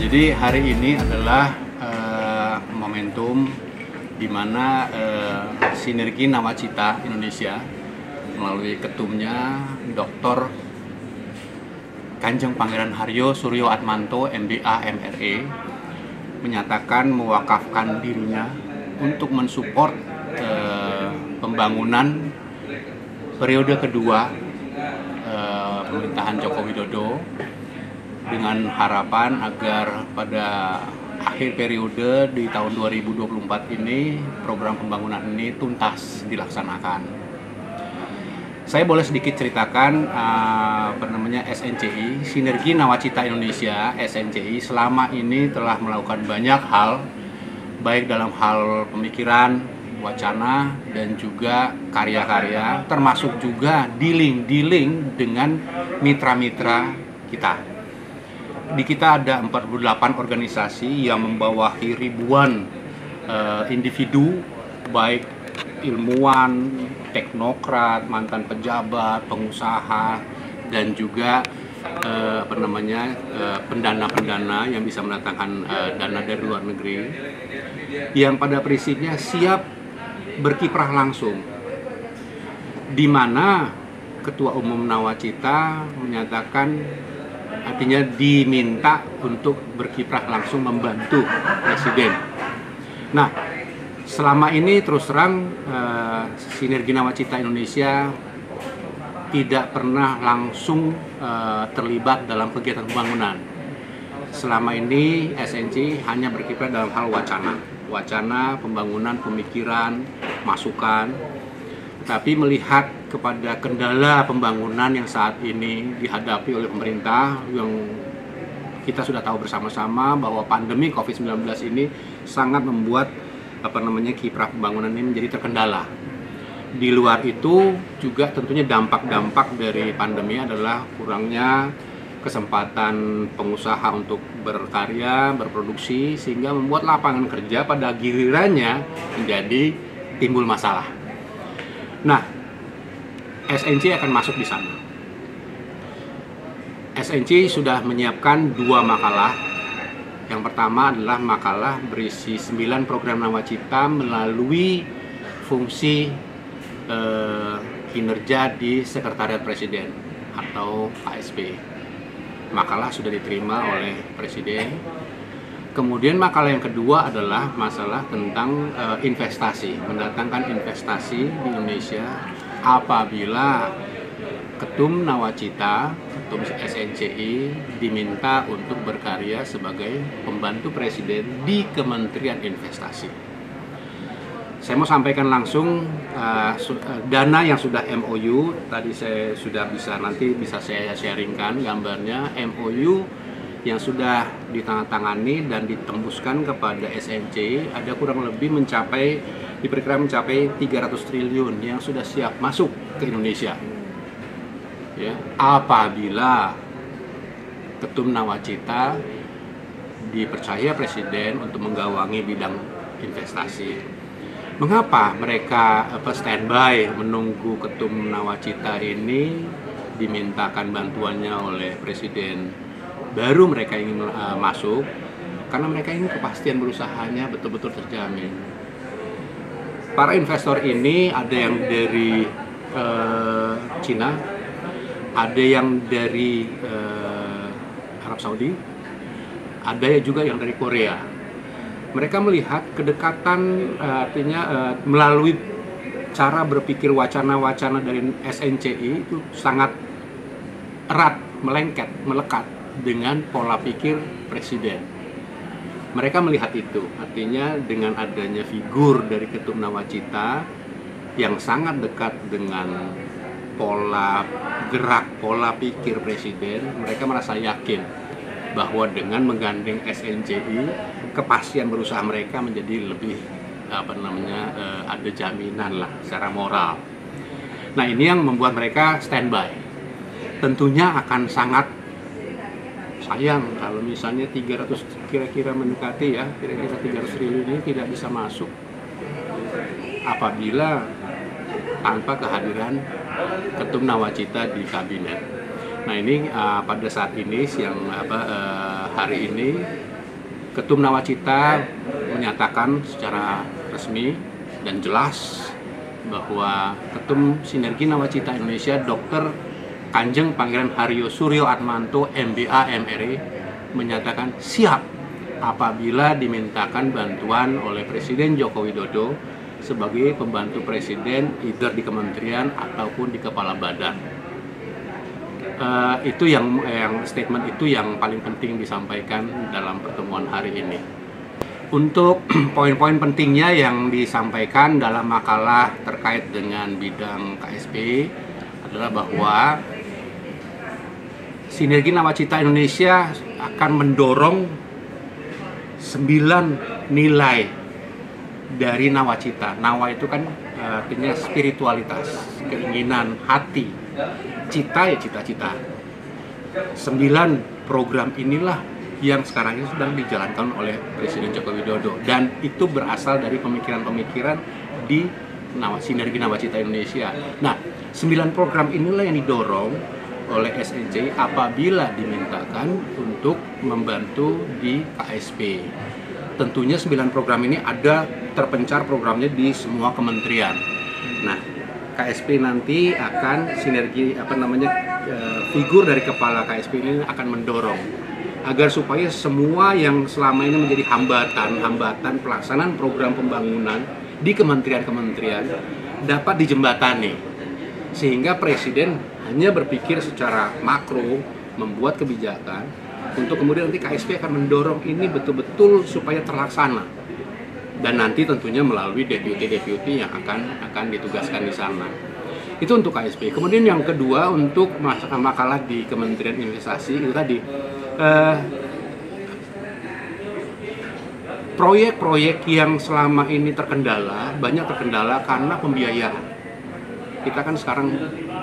Jadi hari ini adalah momentum di mana Sinergi Nawacita Indonesia melalui ketumnya Dr. Kanjeng Pangeran Haryo Suryo Atmanto MBA MRE menyatakan mewakafkan dirinya untuk mensupport pembangunan periode kedua pemerintahan Joko Widodo dengan harapan agar pada akhir periode di tahun 2024 ini program pembangunan ini tuntas dilaksanakan. Saya boleh sedikit ceritakan SNCI, Sinergi Nawacita Indonesia SNCI selama ini telah melakukan banyak hal, baik dalam hal pemikiran, wacana, dan juga karya-karya, termasuk juga dealing dengan mitra-mitra kita. Di kita ada 48 organisasi yang membawahi ribuan individu, baik ilmuwan, teknokrat, mantan pejabat, pengusaha, dan juga pendana-pendana yang bisa mendatangkan dana dari luar negeri, yang pada prinsipnya siap berkiprah langsung, di mana Ketua Umum Nawacita menyatakan artinya diminta untuk berkiprah langsung membantu Presiden. Nah, selama ini terus terang Sinergi Nawacita Indonesia tidak pernah langsung terlibat dalam kegiatan pembangunan. Selama ini SNC hanya berkiprah dalam hal wacana pembangunan, pemikiran, masukan. Tapi melihat kepada kendala pembangunan yang saat ini dihadapi oleh pemerintah, yang kita sudah tahu bersama-sama bahwa pandemi COVID-19 ini sangat membuat kiprah pembangunan ini menjadi terkendala. Di luar itu juga tentunya dampak-dampak dari pandemi adalah kurangnya kesempatan pengusaha untuk berkarya, berproduksi, sehingga membuat lapangan kerja pada gilirannya menjadi timbul masalah. Nah, SNC akan masuk di sana. SNC sudah menyiapkan 2 makalah. Yang pertama adalah makalah berisi 9 program Nawacita melalui fungsi kinerja di Sekretariat Presiden atau KSP. Makalah sudah diterima oleh Presiden. Kemudian makalah yang kedua adalah masalah tentang investasi, mendatangkan investasi di Indonesia apabila Ketum Nawacita, Ketum SNCI diminta untuk berkarya sebagai pembantu Presiden di Kementerian Investasi. Saya mau sampaikan langsung dana yang sudah MOU, tadi saya sudah nanti bisa saya sharingkan gambarnya. MOU yang sudah ditandatangani dan ditembuskan kepada SNC ada kurang lebih diperkirakan mencapai 300 triliun yang sudah siap masuk ke Indonesia. Ya, apabila Ketum Nawacita dipercaya Presiden untuk menggawangi bidang investasi. Mengapa mereka standby menunggu Ketum Nawacita ini dimintakan bantuannya oleh Presiden? Baru mereka ingin masuk, karena mereka ingin kepastian berusahanya betul-betul terjamin. Para investor ini ada yang dari Cina, ada yang dari Arab Saudi, ada juga yang dari Korea. Mereka melihat kedekatan, artinya melalui cara berpikir wacana-wacana dari SNCI itu sangat erat, melekat dengan pola pikir Presiden. Mereka melihat itu, artinya dengan adanya figur dari Ketum Nawacita yang sangat dekat dengan pola gerak, pola pikir Presiden, mereka merasa yakin bahwa dengan menggandeng SNCI, kepastian berusaha mereka menjadi lebih ada jaminan lah secara moral. Nah, ini yang membuat mereka standby. Tentunya akan sangat sayang kalau misalnya 300 kira-kira mendekati ya, kira-kira 300 triliun ini tidak bisa masuk apabila tanpa kehadiran Ketum Nawacita di kabinet. Nah ini pada saat ini hari ini Ketum Nawacita menyatakan secara resmi dan jelas bahwa Ketum Sinergi Nawacita Indonesia Dr. Kanjeng Pangeran Haryo Suryo Atmanto MBA MRI menyatakan siap apabila dimintakan bantuan oleh Presiden Joko Widodo sebagai pembantu presiden either di kementerian ataupun di kepala badan. Itu yang statement itu yang paling penting disampaikan dalam pertemuan hari ini. Untuk poin-poin pentingnya yang disampaikan dalam makalah terkait dengan bidang KSP adalah bahwa Sinergi Nawacita Indonesia akan mendorong 9 nilai dari Nawacita. Nawa itu kan artinya spiritualitas, keinginan hati, cita ya cita-cita. 9 program inilah yang sekarang ini sedang dijalankan oleh Presiden Joko Widodo, dan itu berasal dari pemikiran-pemikiran di Sinergi Nawacita Indonesia. Nah, 9 program inilah yang didorong oleh SNC apabila dimintakan untuk membantu di KSP. Tentunya 9 program ini ada terpencar programnya di semua kementerian. Nah, KSP nanti akan sinergi figur dari kepala KSP ini akan mendorong agar supaya semua yang selama ini menjadi hambatan pelaksanaan program pembangunan di kementerian-kementerian dapat dijembatani, sehingga Presiden hanya berpikir secara makro membuat kebijakan untuk kemudian nanti KSP akan mendorong ini betul-betul supaya terlaksana, dan nanti tentunya melalui deputi-deputi yang akan ditugaskan di sana. Itu untuk KSP. Kemudian yang kedua untuk makalah di Kementerian Investasi itu tadi proyek-proyek yang selama ini banyak terkendala karena pembiayaan. Kita kan sekarang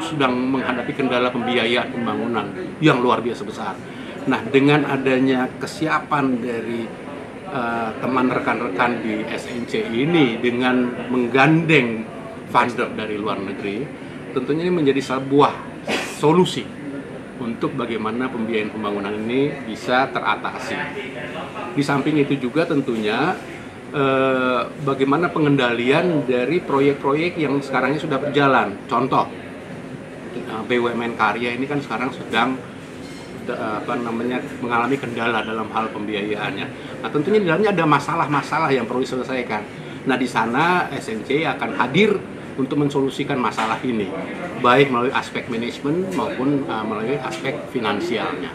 sedang menghadapi kendala pembiayaan pembangunan yang luar biasa besar. Nah, dengan adanya kesiapan dari teman rekan-rekan di SNC ini dengan menggandeng funder dari luar negeri, tentunya ini menjadi sebuah solusi untuk bagaimana pembiayaan pembangunan ini bisa teratasi. Di samping itu juga tentunya bagaimana pengendalian dari proyek-proyek yang sekarang ini sudah berjalan. Contoh, BUMN karya ini kan sekarang sedang mengalami kendala dalam hal pembiayaannya. Nah, tentunya di dalamnya ada masalah-masalah yang perlu diselesaikan. Nah, di sana SNC akan hadir untuk mensolusikan masalah ini, baik melalui aspek manajemen maupun melalui aspek finansialnya.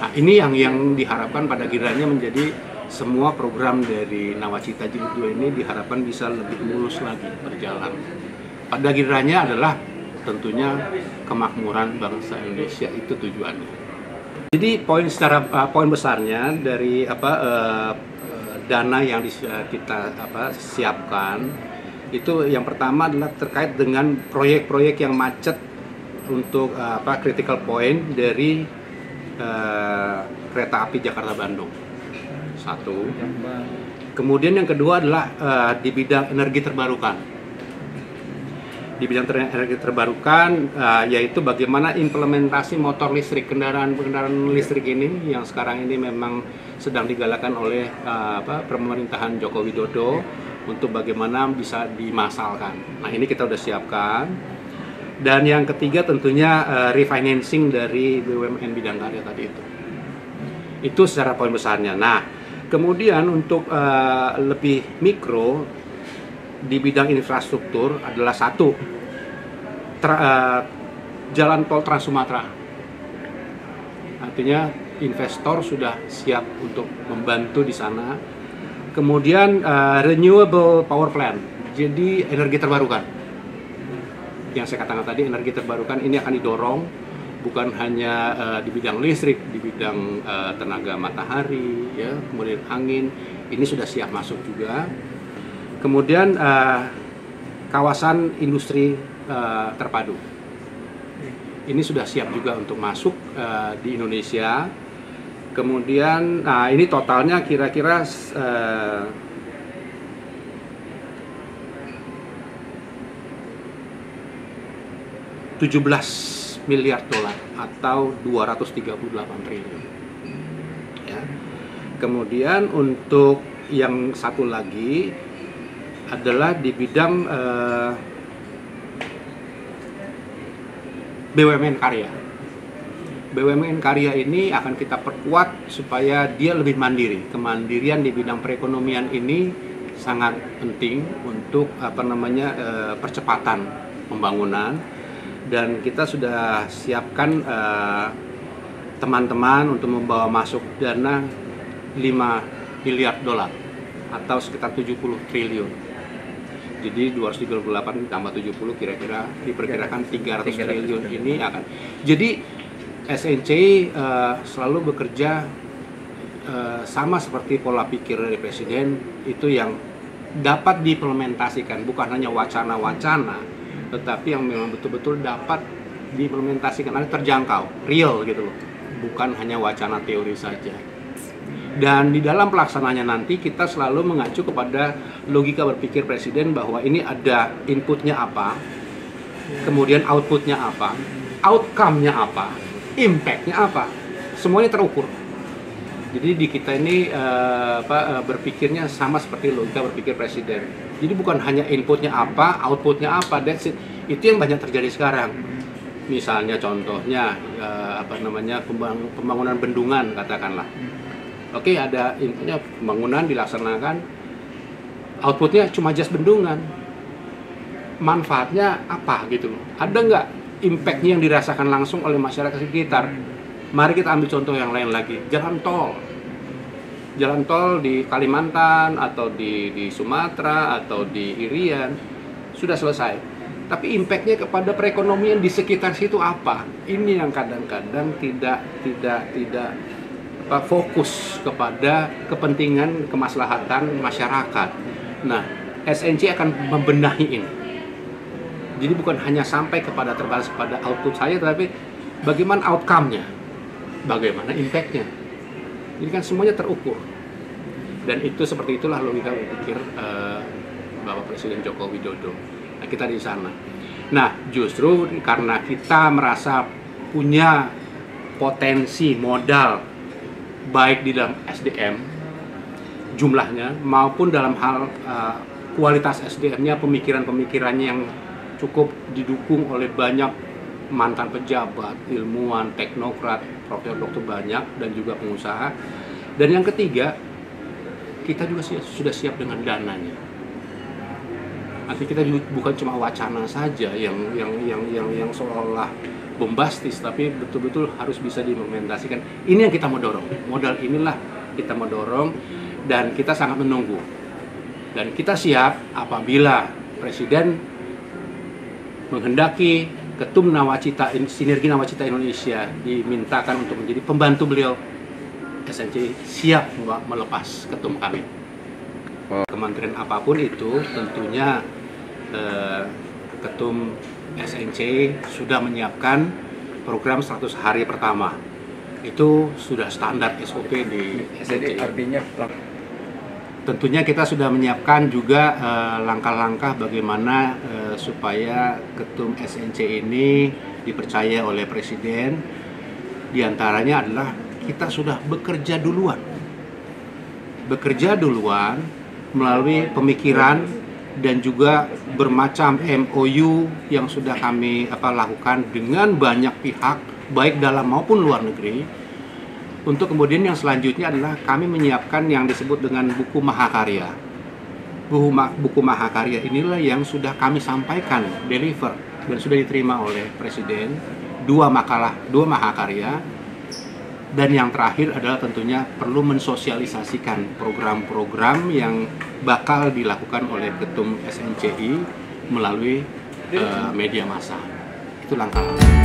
Nah, ini yang diharapkan pada kiranya menjadi semua program dari Nawacita Jilid 2 ini diharapkan bisa lebih mulus lagi berjalan. Pada kiranya adalah tentunya kemakmuran bangsa Indonesia, itu tujuannya. Jadi poin besarnya dari dana yang kita siapkan itu yang pertama adalah terkait dengan proyek-proyek yang macet untuk critical point dari kereta api Jakarta-Bandung. Satu. Kemudian yang kedua adalah di bidang energi terbarukan. Di bidang energi terbarukan yaitu bagaimana implementasi motor listrik, kendaraan listrik ini yang sekarang ini memang sedang digalakan oleh pemerintahan Joko Widodo untuk bagaimana bisa dimasalkan. Nah, ini kita sudah siapkan. Dan yang ketiga tentunya refinancing dari BUMN bidang karya tadi itu. Itu secara poin besarnya. Nah, kemudian untuk lebih mikro di bidang infrastruktur adalah satu, jalan tol Trans Sumatera. Artinya investor sudah siap untuk membantu di sana. Kemudian renewable power plant, jadi energi terbarukan. Yang saya katakan tadi, energi terbarukan ini akan didorong bukan hanya di bidang listrik, di bidang tenaga matahari, ya, kemudian angin, ini sudah siap masuk juga. Kemudian kawasan industri terpadu, ini sudah siap juga untuk masuk di Indonesia. Kemudian, ini totalnya kira-kira 17 miliar dolar atau 238 triliun. Ya. kemudian untuk yang satu lagi adalah di bidang BUMN karya. BUMN karya ini akan kita perkuat supaya dia lebih mandiri. Kemandirian di bidang perekonomian ini sangat penting untuk percepatan pembangunan, dan kita sudah siapkan teman-teman untuk membawa masuk dana 5 miliar dolar atau sekitar 70 triliun. Jadi 238 ditambah 70 kira-kira diperkirakan 300 triliun ini akan. Jadi SNC selalu bekerja sama seperti pola pikir dari Presiden, itu yang dapat diimplementasikan, bukan hanya wacana-wacana, tetapi yang memang betul-betul dapat diimplementasikan, ada terjangkau, real gitu loh, bukan hanya wacana teori saja. Dan di dalam pelaksananya nanti kita selalu mengacu kepada logika berpikir Presiden bahwa ini ada inputnya apa, kemudian outputnya apa, outcome-nya apa, impact-nya apa, semuanya terukur. Jadi di kita ini berpikirnya sama seperti logika berpikir Presiden. Jadi bukan hanya inputnya apa, outputnya apa, that's it. Itu yang banyak terjadi sekarang. Misalnya contohnya pembangunan bendungan katakanlah. Oke, ada inputnya pembangunan dilaksanakan, outputnya cuma just bendungan. Manfaatnya apa gitu? Ada nggak impact-nya yang dirasakan langsung oleh masyarakat sekitar? Mari kita ambil contoh yang lain lagi, jalan tol. Jalan tol di Kalimantan atau di Sumatera atau di Irian sudah selesai. Tapi impact-nya kepada perekonomian di sekitar situ apa? Ini yang kadang-kadang tidak fokus kepada kepentingan kemaslahatan masyarakat. Nah, SNC akan membenahi ini. Jadi bukan hanya sampai kepada terbatas pada output saya, tetapi bagaimana outcome-nya, bagaimana impact-nya. Ini kan semuanya terukur. Dan itu seperti itulah logika berpikir Bapak Presiden Joko Widodo. Nah, kita di sana. Nah, justru karena kita merasa punya potensi modal baik di dalam SDM jumlahnya maupun dalam hal kualitas SDM-nya, pemikiran-pemikirannya yang cukup didukung oleh banyak mantan pejabat, ilmuwan, teknokrat, profesor doktor banyak, dan juga pengusaha. Dan yang ketiga, kita juga sudah siap dengan dananya. Nanti kita bukan cuma wacana saja yang seolah-olah bombastis, tapi betul-betul harus bisa diimplementasikan. Ini yang kita mau dorong. Modal inilah kita mau dorong, dan kita sangat menunggu. Dan kita siap apabila Presiden menghendaki Ketum Nawacita, Sinergi Nawacita Indonesia dimintakan untuk menjadi pembantu beliau, SNC siap melepas ketum kami. Kementerian apapun itu tentunya Ketum SNC sudah menyiapkan program 100 hari pertama. Itu sudah standar SOP di SNC. Artinya tentunya kita sudah menyiapkan juga langkah-langkah bagaimana supaya Ketum SNC ini dipercaya oleh Presiden. Di antaranya adalah kita sudah bekerja duluan melalui pemikiran dan juga bermacam MOU yang sudah kami lakukan dengan banyak pihak baik dalam maupun luar negeri. Untuk kemudian yang selanjutnya adalah kami menyiapkan yang disebut dengan buku mahakarya. Buku mahakarya inilah yang sudah kami sampaikan, deliver, dan sudah diterima oleh Presiden. 2 mahakarya. Dan yang terakhir adalah tentunya perlu mensosialisasikan program-program yang bakal dilakukan oleh Ketum SNCI melalui media massa. Itu langkah-langkah.